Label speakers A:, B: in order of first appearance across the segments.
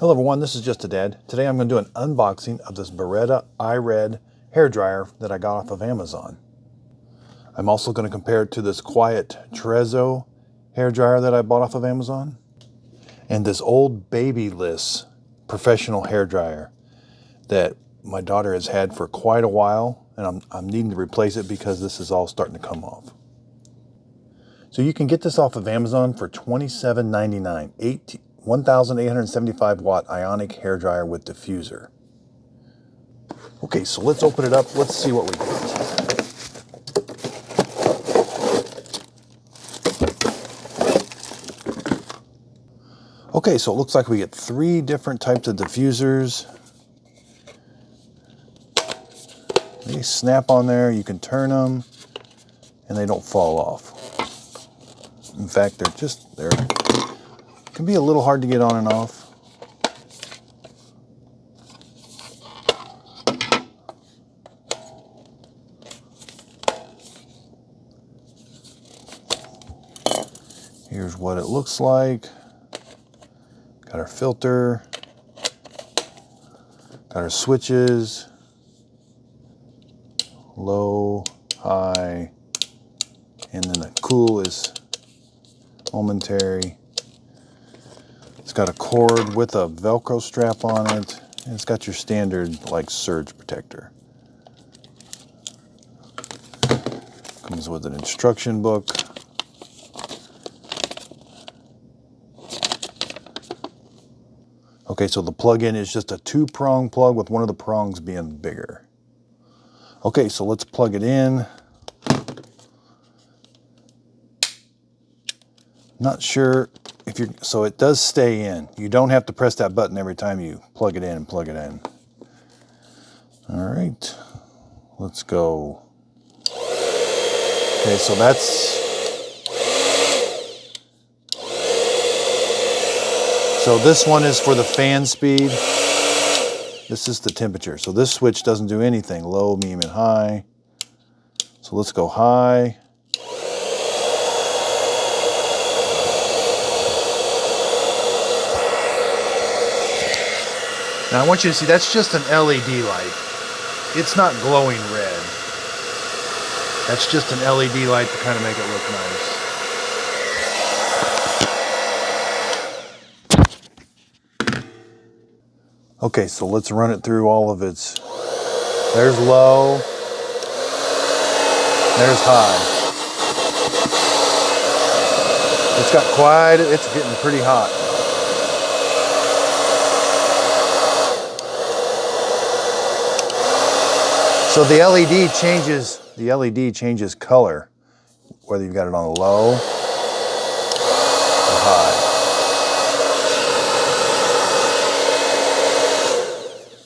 A: Hello everyone, this is Just a Dad. Today I'm going to do an unboxing of this BERTA iRed hairdryer that I got off of Amazon. I'm also going to compare it to this quiet Trezoro hairdryer that I bought off of Amazon. And this old Babyless professional hairdryer that my daughter has had for quite a while. And I'm needing to replace it because this is all starting to come off. So you can get this off of Amazon for $27.99. 1,875 watt ionic hairdryer with diffuser. Okay, so let's open it up. Let's see what we get. Okay, so it looks like we get 3 different types of diffusers. They snap on there, you can turn them, and they don't fall off. In fact, they're can be a little hard to get on and off. Here's what it looks like. Got our filter, got our switches, low, high, and then the cool is momentary. It's got a cord with a Velcro strap on it, and it's got your standard like surge protector. Comes with an instruction book. Okay, so the plug-in is just a 2-prong plug with one of the prongs being bigger. Okay, so let's plug it in. Not sure if you're, so it does stay in. You don't have to press that button every time you plug it in and plug it in. All right, let's go. Okay, so this one is for the fan speed. This is the temperature. So this switch doesn't do anything, low, medium, and high. So let's go high. Now I want you to see, that's just an LED light. It's not glowing red. That's just an LED light to kind of make it look nice. Okay, so let's run it through all of its, there's low, there's high. It's got quiet, it's getting pretty hot. So the LED changes color, whether you've got it on low or high.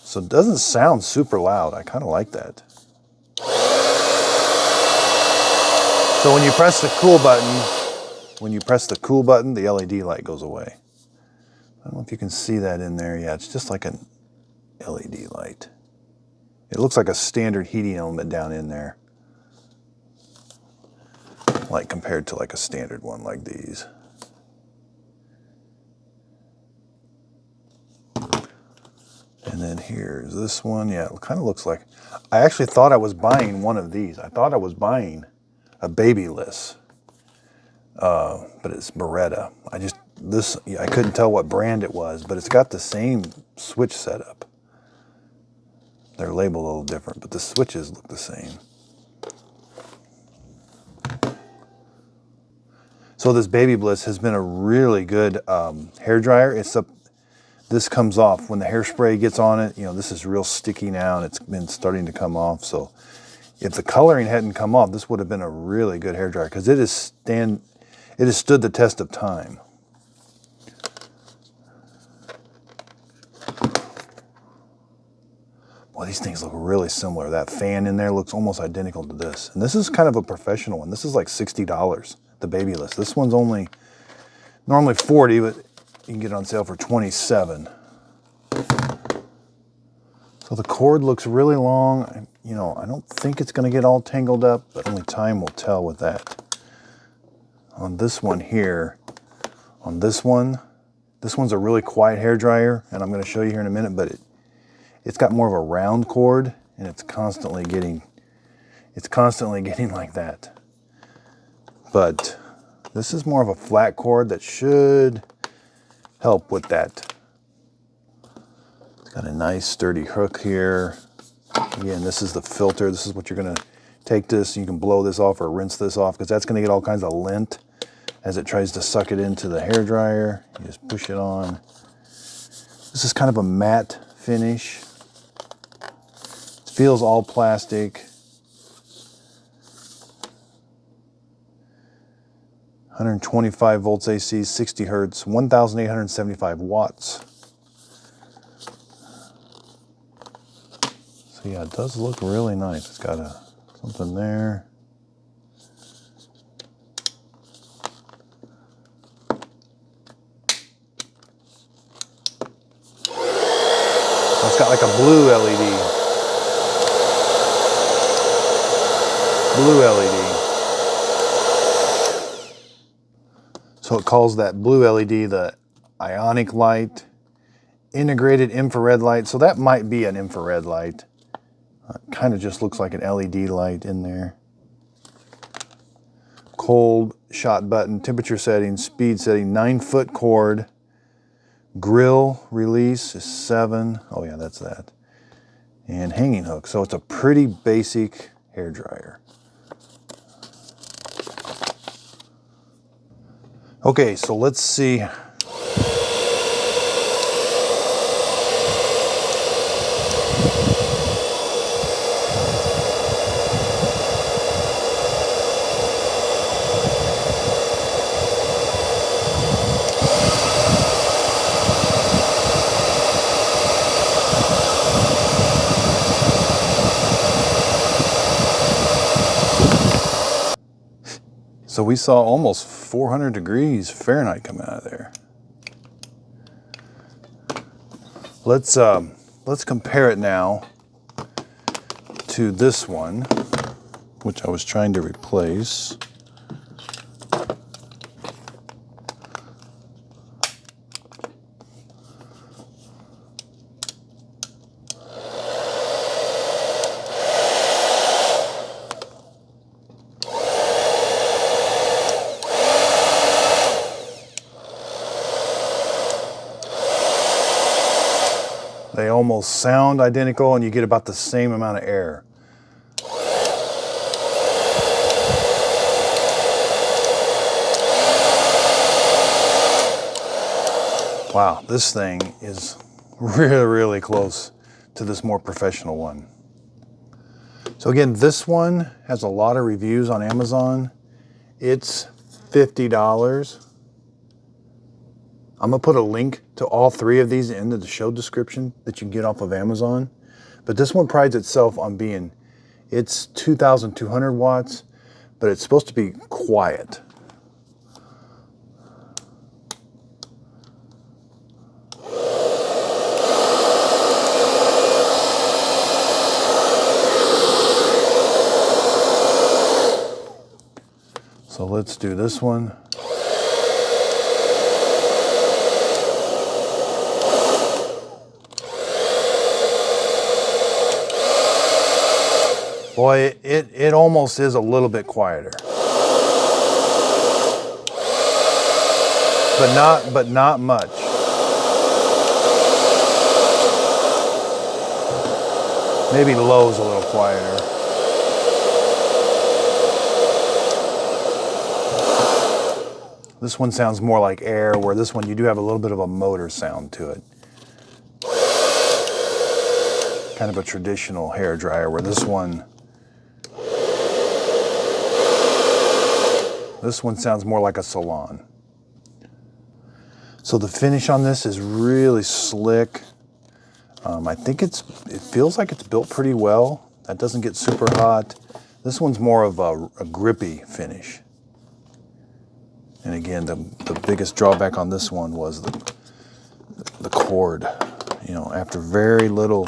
A: So it doesn't sound super loud. I kind of like that. So when you press the cool button, the LED light goes away. I don't know if you can see that in there. Yeah, it's just like an LED light. It looks like a standard heating element down in there, like compared to like a standard one like these. And then here's this one. Yeah, it kind of looks like, I actually thought I was buying one of these. I thought I was buying a Babyless, but it's BERTA. I couldn't tell what brand it was, but it's got the same switch setup. They're labeled a little different, but the switches look the same. So this Babyless has been a really good hairdryer. This comes off when the hairspray gets on it. You know, this is real sticky now, and it's been starting to come off. So if the coloring hadn't come off, this would have been a really good hairdryer because it has stood the test of time. Well, these things look really similar. That fan in there looks almost identical to this. And this is kind of a professional one. This is like $60, the Babyless. This one's only normally $40, but you can get it on sale for $27. So the cord looks really long. You know, I don't think it's going to get all tangled up, but only time will tell with that. On this one here, on this one, This one's a really quiet hair dryer, and I'm going to show you here in a minute, but it's got more of a round cord, and it's constantly getting like that. But this is more of a flat cord that should help with that. It's got a nice sturdy hook here. Again, this is the filter. This is what you're going to take this, and you can blow this off or rinse this off, because that's going to get all kinds of lint as it tries to suck it into the hair dryer. You just push it on. This is kind of a matte finish. It feels all plastic. 125 volts AC, 60 hertz, 1,875 watts. So yeah, it does look really nice. It's got something there. It's got like a blue LED. Blue LED. So it calls that blue LED the ionic light, integrated infrared light. So that might be an infrared light. It kind of just looks like an LED light in there. Cold shot button, temperature setting, speed setting, 9-foot cord. Grill release is 7. Oh yeah, that's that. And hanging hook. So it's a pretty basic hair dryer. Okay, so let's see. So we saw almost 400 degrees Fahrenheit coming out of there. Let's compare it now to this one, which I was trying to replace. They almost sound identical, and you get about the same amount of air. Wow, this thing is really, really close to this more professional one. So again, this one has a lot of reviews on Amazon. It's $50. I'm gonna put a link to all 3 of these in the show description that you can get off of Amazon. But this one prides itself on being, it's 2,200 watts, but it's supposed to be quiet. So let's do this one. Boy, it almost is a little bit quieter. But not much. Maybe low's a little quieter. This one sounds more like air, where this one you do have a little bit of a motor sound to it. Kind of a traditional hair dryer, where this one sounds more like a Salon. So the finish on this is really slick. I think it feels like it's built pretty well. That doesn't get super hot. This one's more of a grippy finish. And again, the biggest drawback on this one was the cord. You know, after very little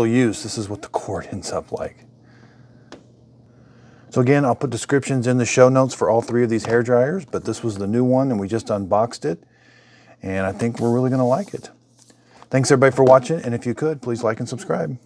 A: use, this is what the cord ends up like. So again, I'll put descriptions in the show notes for all 3 of these hair dryers, but this was the new one and we just unboxed it. And I think we're really going to like it. Thanks everybody for watching. And if you could, please like and subscribe.